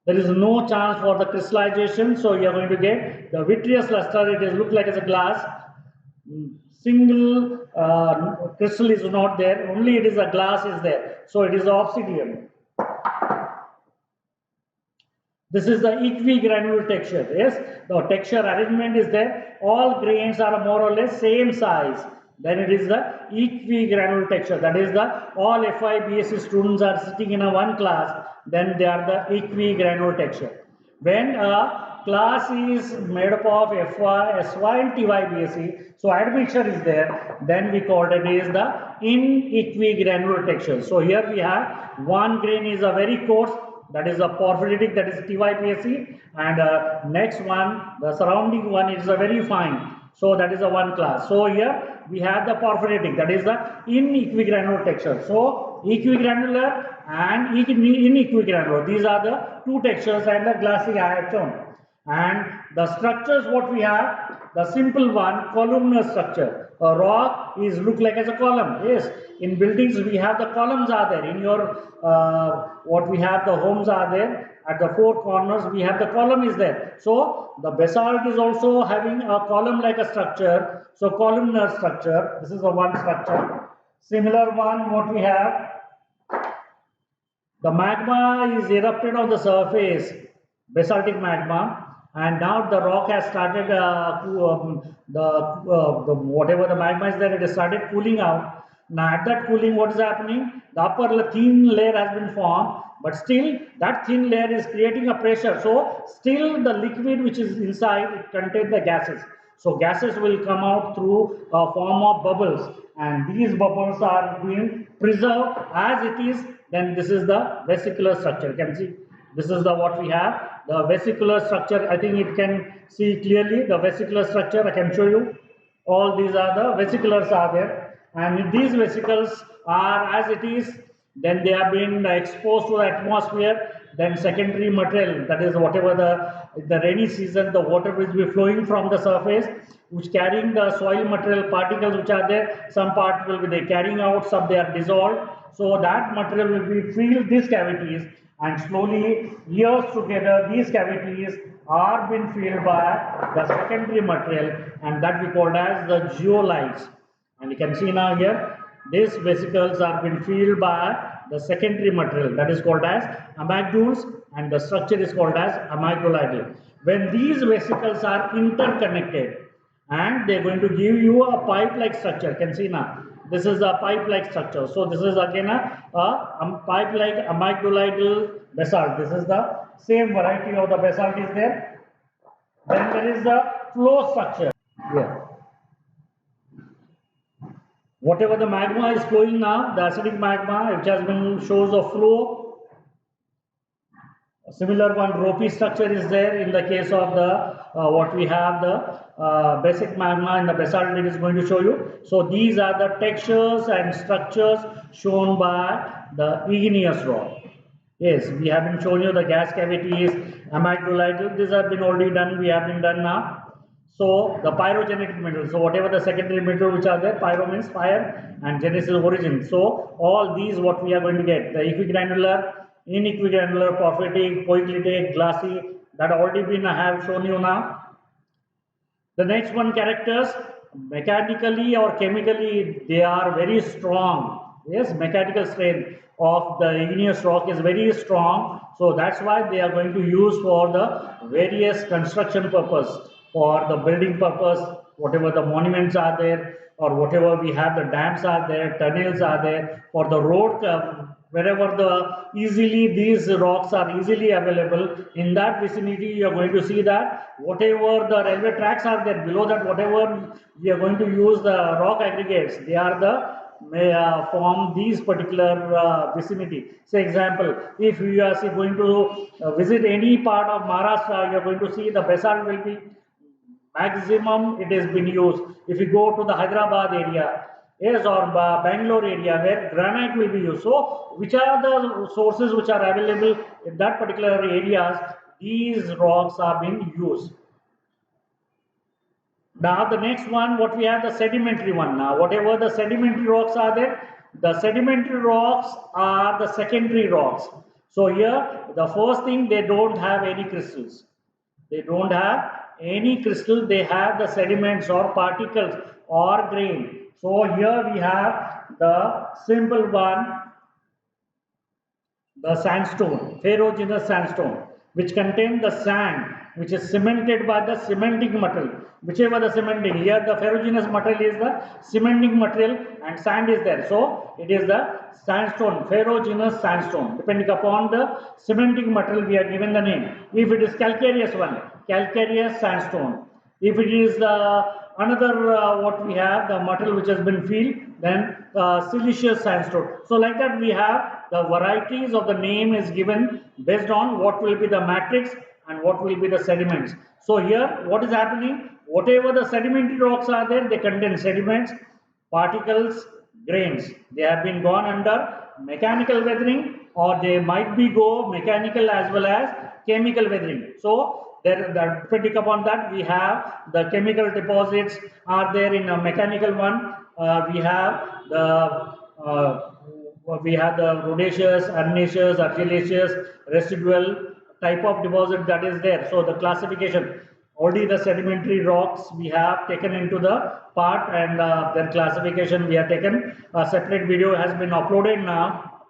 There is no chance for the crystallization, so you are going to get the vitreous luster. It is look like as a glass. Single crystal is not there, only it is a glass is there. So it is obsidian. This is the Equi granule texture. Yes, the texture arrangement is there. All grains are more or less same size. Then it is the Equi granule texture. That is the all FI students are sitting in a one class. Then they are the Equi granule texture. When a class is made up of FY, SY and TY so admixture is there, then we call it is the inequi granule texture. So here we have one grain is a very coarse, that is a porphyritic, that is TYPSC, and next one, the surrounding one is a very fine, so that is a one class. So here we have the porphyritic, that is the inequigranule texture. So equigranular and inequigranular, these are the two textures and the glassy I have shown. And the structures what we have, the simple one, columnar structure. A rock is look like as a column. Yes, in buildings we have the columns are there. In your what we have the homes are there. At the four corners we have the column is there. So the basalt is also having a column like a structure. So columnar structure. This is the one structure. Similar one what we have. The magma is erupted on the surface, basaltic magma. And now the rock has started whatever the magma is there, it has started cooling out. Now at that cooling, what is happening? The upper thin layer has been formed, but still that thin layer is creating a pressure. So still the liquid which is inside, it contains the gases. So gases will come out through a form of bubbles, and these bubbles are being preserved as it is. Then this is the vesicular structure. You can see this is the what we have. The vesicular structure, I think it can see clearly the vesicular structure. I can show you. All these are the vesiculars are there, and if these vesicles are as it is, then they have been exposed to the atmosphere. Then secondary material, that is whatever the rainy season, the water will be flowing from the surface, which carrying the soil material particles which are there. Some part will be they carrying out, some they are dissolved. So that material will be filled these cavities, and slowly years together these cavities are being filled by the secondary material, and that we called as the geolites. And you can see now here these vesicles are being filled by the secondary material, that is called as amygdules, and the structure is called as amygdaloidal. When these vesicles are interconnected, and they're going to give you a pipe-like structure. You can see now this is a pipe-like structure. So this is again a pipe-like amygdaloidal basalt. This is the same variety of the basalt is there. Then there is the flow structure here. Whatever the magma is flowing now, the acidic magma, which has been shows of flow. A similar one, ropey structure is there in the case of the what we have the basic magma in the basalt. It is going to show you. So these are the textures and structures shown by the igneous rock. Yes, we have been showing you the gas cavities, amygdaloidal. These have been already done. We have been done now. So the pyrogenetic minerals, so whatever the secondary mineral which are there, pyro means fire and genesis origin. So all these what we are going to get, the equigranular, inequigranular, porphyritic, poikitic, glassy, that already been I have shown you now. The next one, characters, mechanically or chemically they are very strong. Yes, mechanical strength of the igneous rock is very strong. So that's why they are going to use for the various construction purpose, for the building purpose, whatever the monuments are there, or whatever we have, the dams are there, tunnels are there, for the road, wherever the easily these rocks are easily available, in that vicinity you are going to see that whatever the railway tracks are there, below that whatever we are going to use the rock aggregates, they are the form these particular vicinity. Say example, if you are going to visit any part of Maharashtra, you are going to see the basalt will be maximum it has been used. If you go to the Hyderabad area, yes, or Bangalore area where granite will be used. So which are the sources which are available in that particular areas, these rocks are being used. Now the next one, what we have, the sedimentary one. Now whatever the sedimentary rocks are there, the sedimentary rocks are the secondary rocks. So here the first thing, they don't have any crystals. They don't have any crystal, they have the sediments or particles or grain. So here we have the simple one, the sandstone, ferruginous sandstone, which contains the sand, which is cemented by the cementing material. Whichever the cementing, here the ferruginous material is the cementing material and sand is there. So it is the sandstone, ferruginous sandstone. Depending upon the cementing material, we are given the name. If it is calcareous one, calcareous sandstone. If it is another what we have, the material which has been filled, then siliceous sandstone. So like that we have the varieties of the name is given based on what will be the matrix and what will be the sediments. So here what is happening, whatever the sedimentary rocks are there, they contain sediments, particles, grains. They have been gone under mechanical weathering, or they might be go mechanical as well as chemical weathering. So there, depending upon that, we have the chemical deposits are there in a mechanical one. We have the rhodaceous, arenaceous, argillaceous, residual type of deposit that is there. So the classification, already the sedimentary rocks we have taken into the part, and their classification we have taken. A separate video has been uploaded now,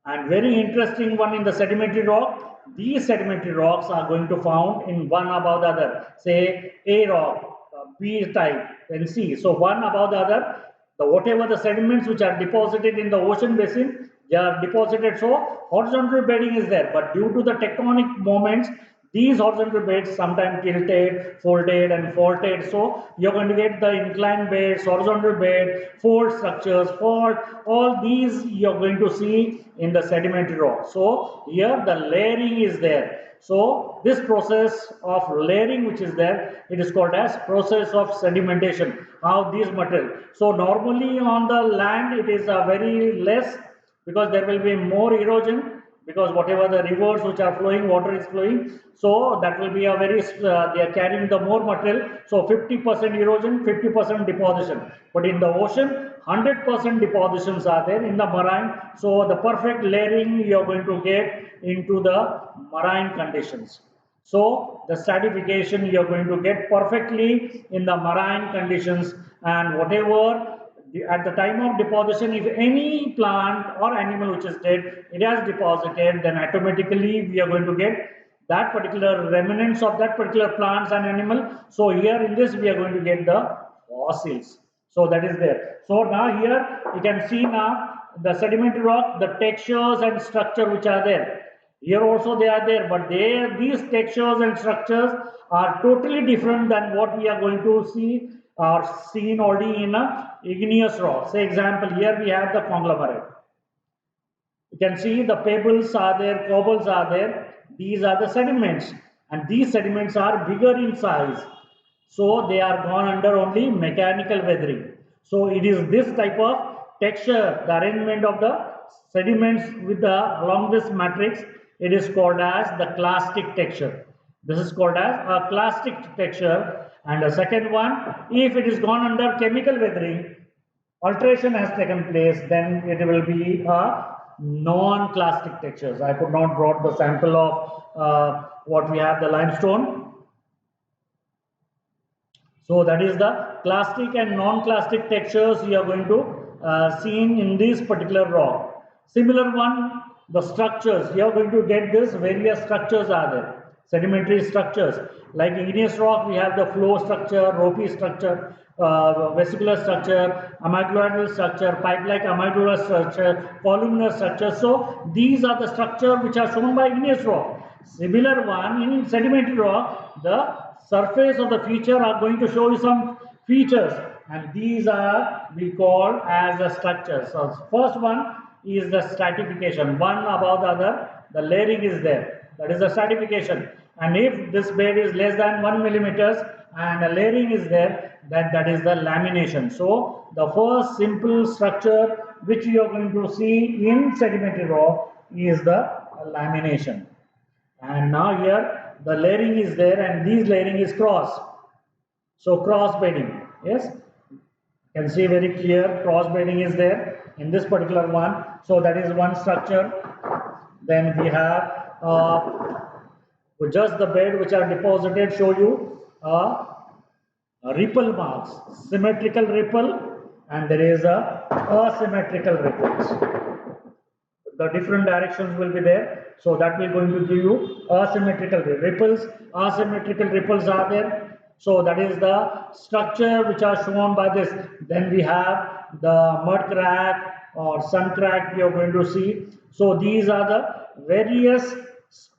and very interesting one in the sedimentary rock. These sedimentary rocks are going to found in one above the other. Say A rock, B type, and C. So one above the other. whatever the sediments which are deposited in the ocean basin, they are deposited, so horizontal bedding is there, but due to the tectonic moments, these horizontal beds sometimes tilted, folded and faulted, so you're going to get the inclined beds, horizontal bed, fold structures, fault, all these you're going to see in the sedimentary rock. So here the layering is there. So this process of layering which is there, it is called as process of sedimentation. How these material. So normally on the land it is a very less, because there will be more erosion, because whatever the rivers which are flowing, water is flowing, so that will be a very they are carrying the more material, so 50% erosion, 50% deposition. But in the ocean 100% depositions are there in the marine, so the perfect layering you are going to get into the marine conditions. So the stratification you are going to get perfectly in the marine conditions, and whatever at the time of deposition, if any plant or animal which is dead, it has deposited, then automatically we are going to get that particular remnants of that particular plants and animal. So here in this we are going to get the fossils. So that is there. So now here you can see now the sedimentary rock, the textures and structure which are there. Here also they are there, but these textures and structures are totally different than what we are going to see or seen already in a igneous rock. Say example, here we have the conglomerate. You can see the pebbles are there, cobbles are there. These are the sediments, and these sediments are bigger in size. So they are gone under only mechanical weathering. So it is this type of texture, the arrangement of the sediments with the along this matrix. It is called as the clastic texture. This is called as a clastic texture. And the second one, if it is gone under chemical weathering, alteration has taken place, then it will be a non-clastic textures. I could not brought the sample of what we have, the limestone. So that is the clastic and non-clastic textures you are going to see in this particular rock. Similar one, the structures, you are going to get this various structures are there. Sedimentary structures, like igneous rock, we have the flow structure, ropey structure, vesicular structure, amygdaloidal structure, pipe-like amygdaloidal structure, columnar structure. So these are the structure which are shown by igneous rock. Similar one in sedimentary rock, the surface of the feature are going to show you some features, and these are we call as the structures. So first one is the stratification, one above the other, the layering is there, that is the stratification. And if this bed is less than 1 millimeters and a layering is there, then that is the lamination. So the first simple structure which you are going to see in sedimentary rock is the lamination. And now here the layering is there, and this layering is cross. So cross bedding, yes, you can see very clear cross bedding is there in this particular one. So that is one structure. Then we have just the bed which are deposited show you ripple marks, symmetrical ripple, and there is a asymmetrical ripples. The different directions will be there, so that will going to give you asymmetrical ripples. Asymmetrical ripples are there, so that is the structure which are shown by this. Then we have the mud crack or sun crack you are going to see. So these are the various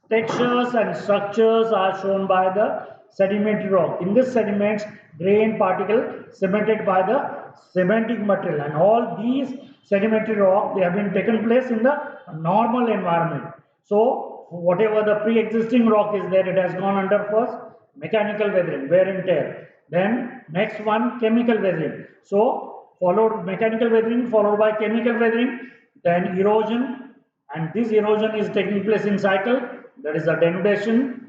textures and structures are shown by the sedimentary rock. In this sediments, grain particle cemented by the cementing material, and all these sedimentary rock, they have been taken place in the normal environment. So whatever the pre-existing rock is there, it has gone under first mechanical weathering, wear and tear. Then next one, chemical weathering. So followed mechanical weathering, followed by chemical weathering, then erosion, and this erosion is taking place in cycle, that is the denudation.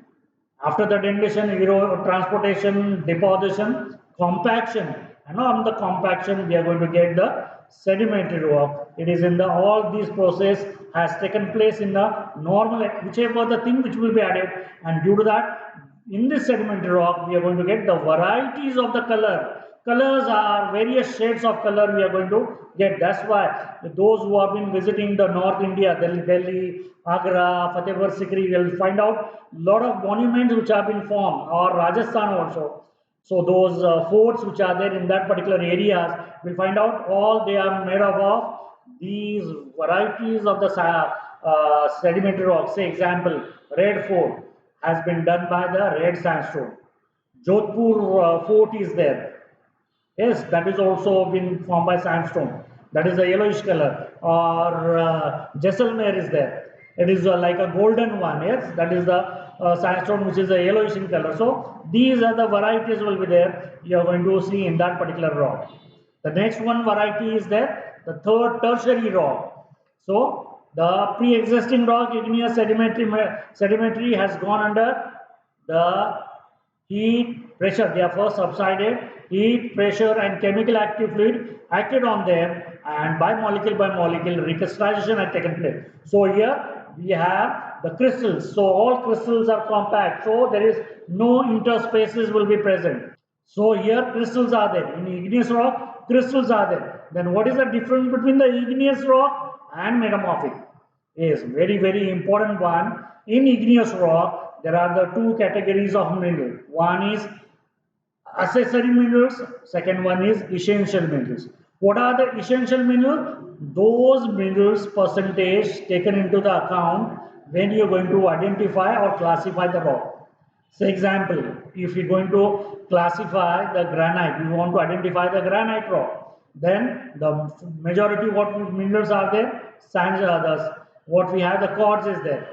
After the denudation, transportation, deposition, compaction, and on the compaction we are going to get the sedimentary rock. It is in the all these process has taken place in the normal, whichever the thing which will be added, and due to that, in this sedimentary rock we are going to get the varieties of the color. Colors are various shades of color we are going to get. That's why those who have been visiting the North India, Delhi, Agra, Fatehpur Sikri, will find out lot of monuments which have been formed, or Rajasthan also. So those forts which are there in that particular areas, we'll find out all they are made up of these varieties of the sedimentary rock. Say example, red fort has been done by the red sandstone. Jodhpur fort is there. Yes, that is also been formed by sandstone. That is a yellowish color. Or Jaisalmer is there. It is like a golden one. Yes, that is the sandstone which is a yellowish in color. So these are the varieties will be there. You are going to see in that particular rock. The next one variety is there. The third tertiary rock. So the pre-existing rock, igneous sedimentary has gone under the heat, pressure, they are first subsided, heat, pressure and chemical active fluid acted on them, and by molecule recrystallization had taken place. So here we have the crystals. So all crystals are compact. So there is no interspaces will be present. So here crystals are there. In igneous rock, crystals are there. Then what is the difference between the igneous rock and metamorphic? Is very important one. In igneous rock, there are the two categories of mineral. One is accessory minerals, second one is essential minerals. What are the essential minerals? Those minerals percentage taken into the account when you are going to identify or classify the rock. Say example, if you're going to classify the granite, you want to identify the granite rock, then the majority what minerals are there, sands are there, what we have the quartz is there,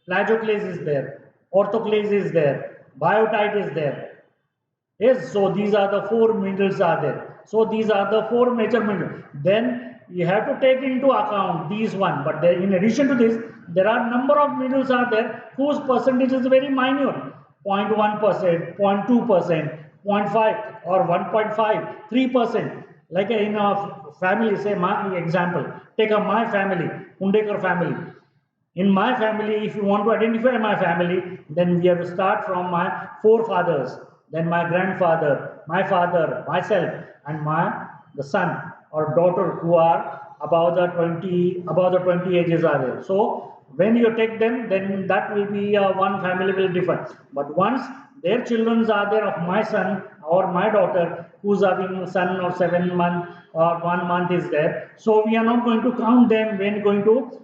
plagioclase is there, orthoclase is there, biotite is there. Yes, so these are the four minerals are there. So these are the four major minerals. Then you have to take into account these one. But there, in addition to this, there are number of minerals are there whose percentage is very minute. 0.1%, 0.2%, 0.5 or 1.5, 3%. Like in a family, say my example, take a my family, Hundekar family. In my family, if you want to identify my family, then we have to start from my forefathers, then my grandfather, my father, myself, and the son or daughter who are above the 20 ages are there. So when you take them, then that will be one family will differ. But once their children are there of my son or my daughter who's having a son or 7 month or 1 month is there, so we are not going to count them when going to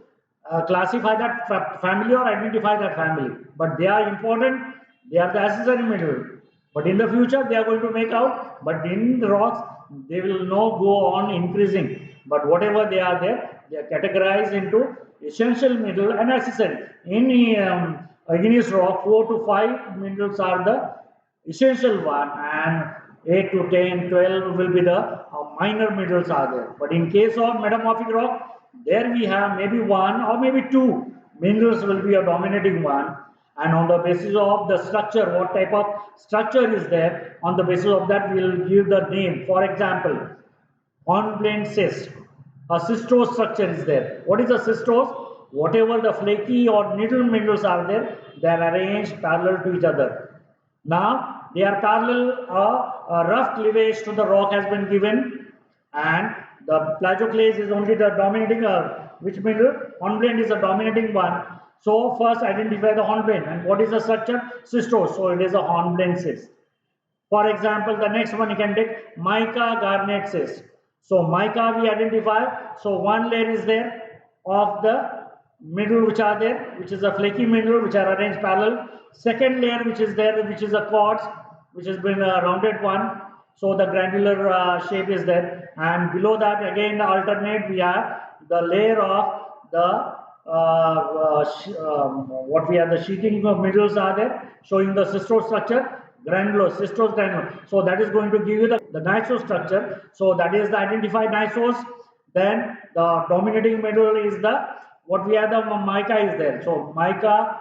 classify that family or identify that family. But they are important, they are the accessory mineral. But in the future, they are going to make out, but in the rocks, they will not go on increasing. But whatever they are there, they are categorized into essential mineral and accessory. In igneous rock, 4 to 5 minerals are the essential one, and 8 to 10, 12 will be the minor minerals are there. But in case of metamorphic rock, there we have maybe one or maybe two minerals will be a dominating one, and on the basis of the structure, what type of structure is there, on the basis of that we will give the name. For example, hornblende cyst, a cystose structure is there. What is a cystose? Whatever the flaky or needle minerals are there, they are arranged parallel to each other. Now they are parallel, a rough cleavage to the rock has been given, and the plagioclase is only the dominating which mineral? Hornblende is a dominating one. So first identify the hornblende, and what is the structure? Cystose. So it is a hornblende cyst. For example, the next one you can take Mica Garnets. So mica we identify. So one layer is there of the mineral which are there, which is a flaky mineral which are arranged parallel. Second layer which is there, which is a quartz, which has been a rounded one. So the granular shape is there, and below that again the alternate we have the layer of the what we have the sheeting of minerals are there, showing the cystose structure, cystose granule. So that is going to give you the gneiss structure. So that is the identified gneiss. Then the dominating mineral is the what we have the mica is there. So mica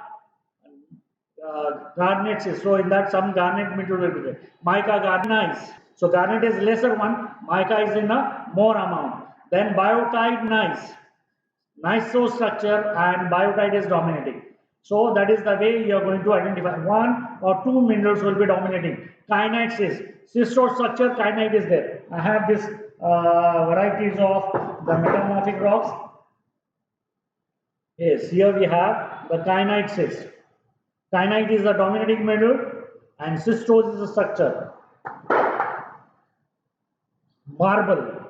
garnets is, so in that some garnet mineral will be there. Mica garnets. So garnet is lesser one, mica is in a more amount. Then biotite gneiss structure, and biotite is dominating. So that is the way you are going to identify. One or two minerals will be dominating. Kyanite cystose structure, kyanite is there. I have this varieties of the metamorphic rocks. Yes, here we have the kyanite cyst. Kyanite is the dominating mineral and cystose is the structure. marble.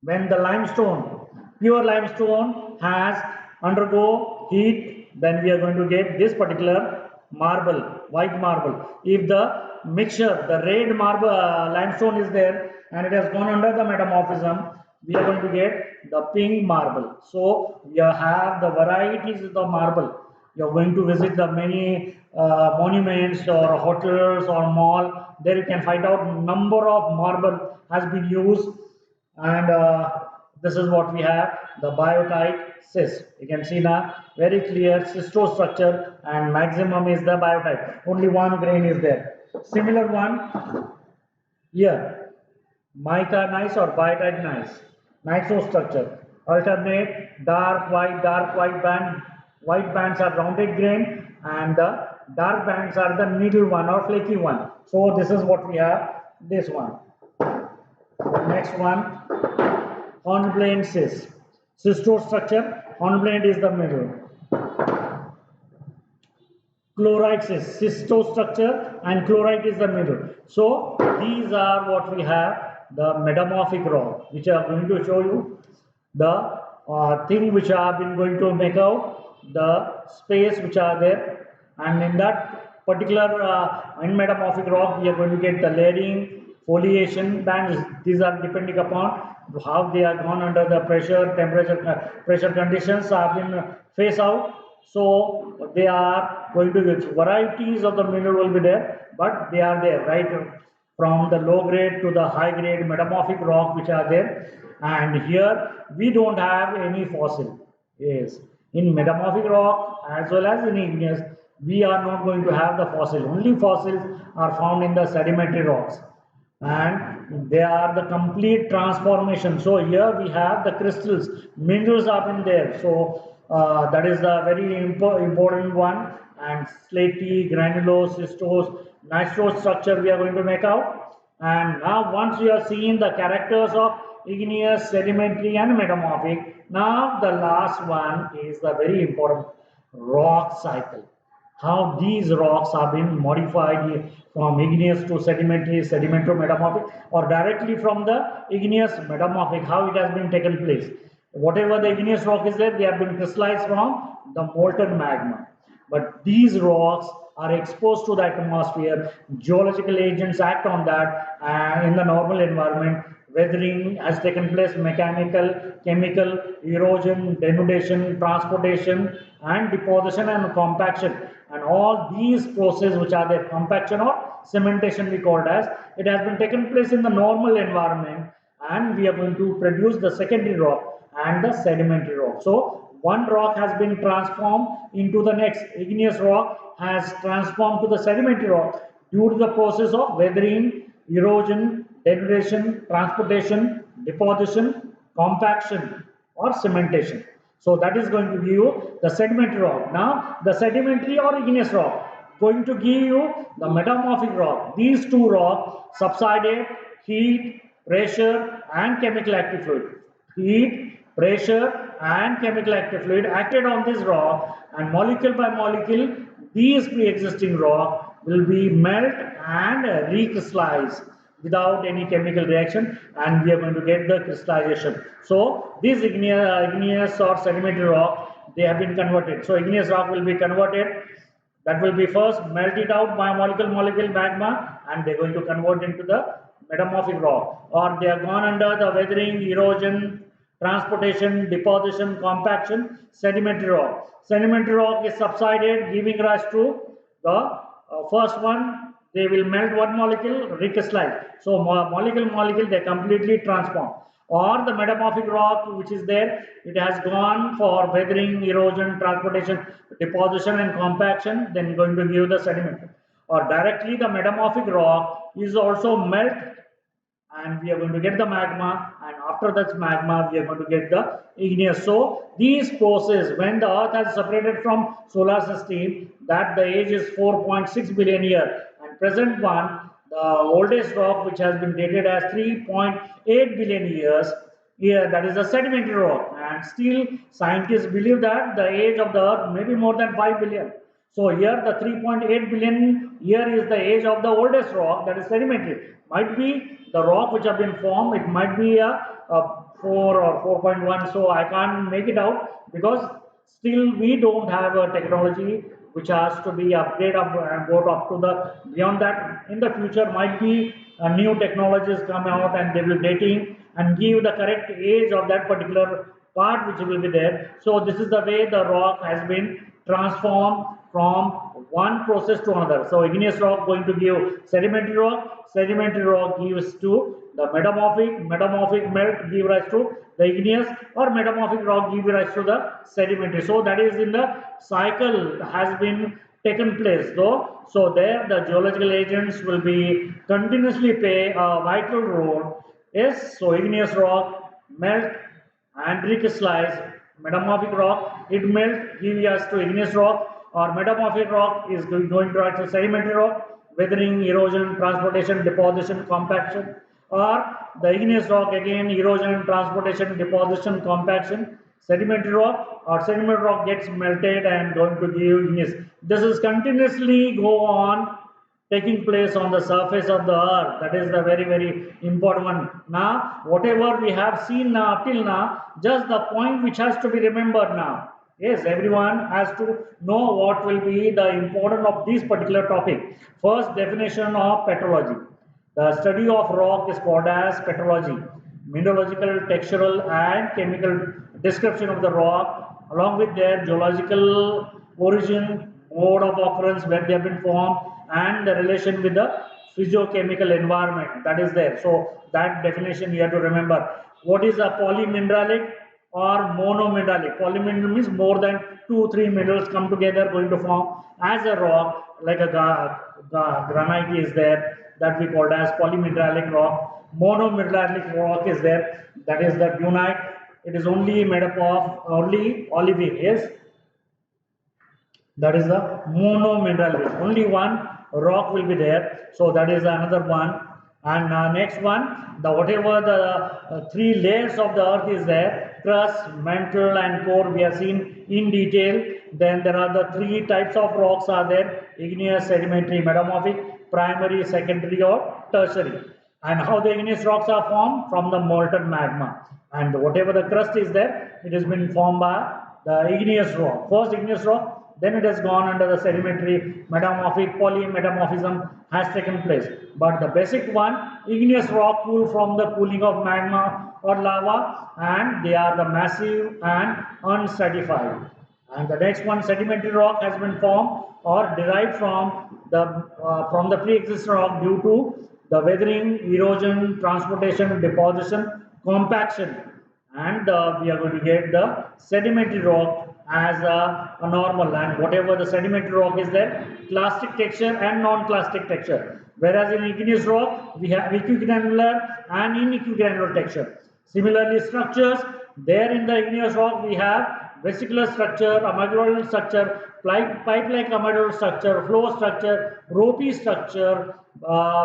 When the limestone, pure limestone has undergo heat, then we are going to get this particular marble, white marble. If the mixture, the red marble limestone is there and it has gone under the metamorphism, we are going to get the pink marble. So we have the varieties of the marble. You are going to visit the many monuments or hotels or mall. There you can find out number of marble has been used, and this is what we have, the biotite cyst. You can see now very clear cysto structure, and maximum is the biotite. Only one grain is there. Similar one here, mica gneiss or biotite gneiss, gneisso structure. Alternate dark white band. White bands are rounded grain, and the dark bands are the needle one or flaky one. So this is what we have. This one. Next one, hornblende cyst. Cysto structure. Hornblende is the middle. Chlorite cyst, cysto structure, and chlorite is the middle. So these are what we have, the metamorphic rock, which I am going to show you. The thing which I have been going to make out, the space which are there, and in that particular in metamorphic rock, we are going to get the layering, foliation bands. These are depending upon how they are gone under the pressure, temperature, pressure conditions have been phased out. So they are going to get varieties of the mineral will be there, but they are there, right, from the low grade to the high grade metamorphic rock which are there. And here we don't have any fossil. Yes, in metamorphic rock as well as in igneous, we are not going to have the fossil. Only fossils are found in the sedimentary rocks, and they are the complete transformation. So here we have the crystals, minerals are in there. So that is the very important one. And slaty, granulose, cystose, gneisso structure we are going to make out. And now once you have seen the characters of igneous, sedimentary and metamorphic, now the last one is the very important rock cycle. How these rocks have been modified from igneous to sedimentary, sedimentary metamorphic, or directly from the igneous metamorphic, how it has been taken place. Whatever the igneous rock is there, they have been crystallized from the molten magma. But these rocks are exposed to the atmosphere, geological agents act on that, and in the normal environment, weathering has taken place, mechanical, chemical, erosion, denudation, transportation, and deposition and compaction. And all these processes which are there, compaction or cementation we called as, it has been taken place in the normal environment, and we are going to produce the secondary rock and the sedimentary rock. So one rock has been transformed into the next. Igneous rock has transformed to the sedimentary rock due to the process of weathering, erosion, denudation, transportation, deposition, compaction or cementation. So that is going to give you the sedimentary rock. Now the sedimentary or igneous rock going to give you the metamorphic rock. These two rocks subsided heat, pressure and chemical active fluid. Heat, pressure and chemical active fluid acted on this rock, and molecule by molecule these pre-existing rock will be melt and recrystallize without any chemical reaction, and we are going to get the crystallization. So this igneous or sedimentary rock, they have been converted. So igneous rock will be converted, that will be first melted out by molecule magma, and they are going to convert into the metamorphic rock, or they are gone under the weathering, erosion, transportation, deposition, compaction, sedimentary rock. Sedimentary rock is subsided, giving rise to the first one. They will melt one molecule, recrystallize. So molecule, they completely transform. Or the metamorphic rock which is there, it has gone for weathering, erosion, transportation, deposition and compaction, then going to give the sedimentary. Or directly the metamorphic rock is also melt, and we are going to get the magma, and after that magma we are going to get the igneous. So these processes, when the earth has separated from solar system, that the age is 4.6 billion years, and present one, the oldest rock which has been dated as 3.8 billion years, here that is a sedimentary rock, and still scientists believe that the age of the earth may be more than 5 billion. So here the 3.8 billion year is the age of the oldest rock, that is sedimentary. Might be the rock which have been formed, it might be a 4 or 4.1, so I can't make it out because still we don't have a technology which has to be upgraded up and go up to the beyond that. In the future might be new technologies come out and they will dating and give the correct age of that particular part which will be there. So this is the way the rock has been transformed from one process to another. So igneous rock going to give sedimentary rock gives to the metamorphic melt give rise to the igneous, or metamorphic rock give rise to the sedimentary. So that is in the cycle has been taken place though. So there the geological agents will be continuously play a vital role. Yes, so igneous rock melt and recrystallize. Metamorphic rock, it melt, give us to igneous rock, or metamorphic rock is going to act as sedimentary rock, weathering, erosion, transportation, deposition, compaction, or the igneous rock again, erosion, transportation, deposition, compaction, sedimentary rock, or sedimentary rock gets melted and going to give igneous. This is continuously go on taking place on the surface of the earth. That is the very important one. Now whatever we have seen now till now, just the point which has to be remembered now. Yes, everyone has to know what will be the importance of this particular topic. First, definition of petrology. The study of rock is called as petrology. Mineralogical, textural and chemical description of the rock along with their geological origin, mode of occurrence, where they have been formed, and the relation with the physiochemical environment that is there. So that definition you have to remember. What is a polymineralic or monomineralic? Polymineral means more than 2-3 minerals come together going to form as a rock, like a granite is there, that we called as polymineralic rock. Monomineralic rock is there, that is the dunite. It is only made up of only olivine. Yes, that is the monomineral. Only one rock will be there, so that is another one. And next one, the whatever the three layers of the earth is there, crust, mantle and core, we have seen in detail. Then there are the three types of rocks are there: igneous, sedimentary, metamorphic, primary, secondary or tertiary. And how the igneous rocks are formed? From the molten magma. And whatever the crust is there, it has been formed by the igneous rock. First igneous rock, then it has gone under the sedimentary, metamorphic, polymetamorphism has taken place. But the basic one, igneous rock cool from the cooling of magma or lava, and they are the massive and unstratified. And the next one, sedimentary rock, has been formed or derived from the pre-existing rock due to the weathering, erosion, transportation, deposition, compaction, and we are going to get the sedimentary rock as a normal. And whatever the sedimentary rock is there, clastic texture and non-clastic texture, whereas in igneous rock we have equigranular and inequigranular texture. Similarly, structures, there in the igneous rock we have vesicular structure, amygdaloidal structure, pipe-like amygdaloidal structure, flow structure, ropey structure.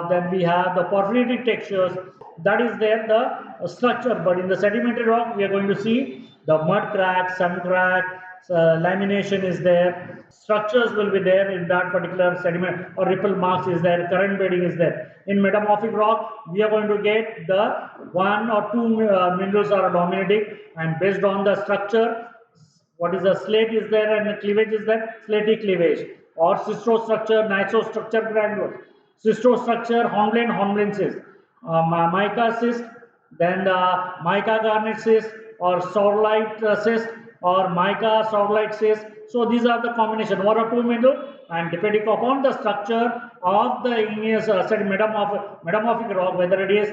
Then we have the porphyritic textures. That is there the structure. But in the sedimentary rock, we are going to see the mud crack, sun crack, lamination is there. Structures will be there in that particular sediment, or ripple marks is there. Current bedding is there. In metamorphic rock, we are going to get the one or two minerals are dominating, and based on the structure, what is the slate is there and the cleavage is there, slaty cleavage, or structure, structure, granule. Structure, hornblende cyst, mica cyst, then the Mica Garnets cyst, or saurolite cyst, or mica saurolite cyst. So these are the combination, one or two mineral, and depending upon the structure of the igneous metamorphic rock, whether it is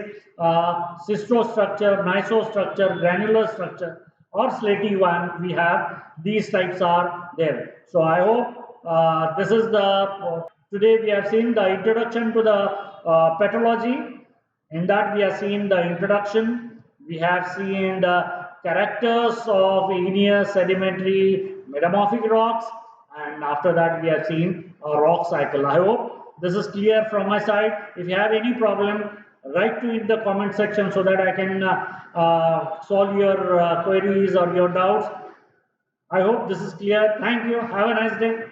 structure, structure, granular structure, or slaty one, we have these types are there. So I hope this is the today we have seen the introduction to the petrology. In that we have seen the introduction, we have seen the characters of igneous, sedimentary, metamorphic rocks, and after that we have seen a rock cycle. I hope this is clear from my side. If you have any problem, write to in the comment section so that I can solve your queries or your doubts. I hope this is clear. Thank you. Have a nice day.